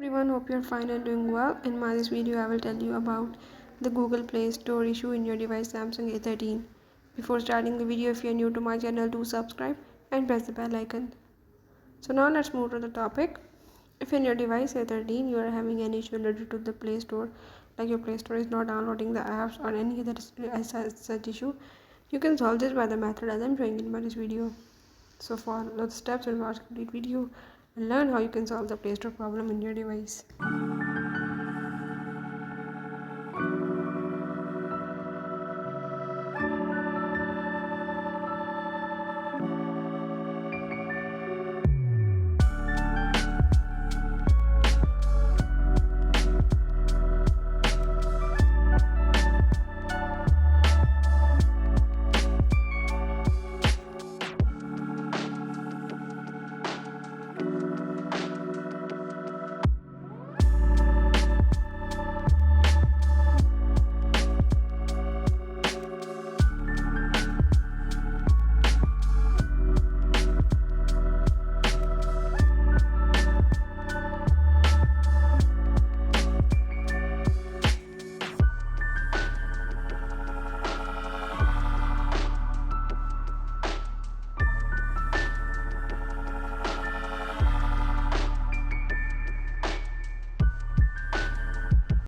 Everyone, hope you're fine and doing well. In this video I will tell you about the Google Play Store issue in your device Samsung A13. Before starting the video, if you're new to my channel, do subscribe and press the bell icon. So now let's move to the topic. If in your device A13 you are having any issue related to the Play Store, like your Play Store is not downloading the apps or any other such issue, you can solve this by the method as I'm showing in my this video. So follow the steps and watch complete video and learn how you can solve the Play Store problem in your device.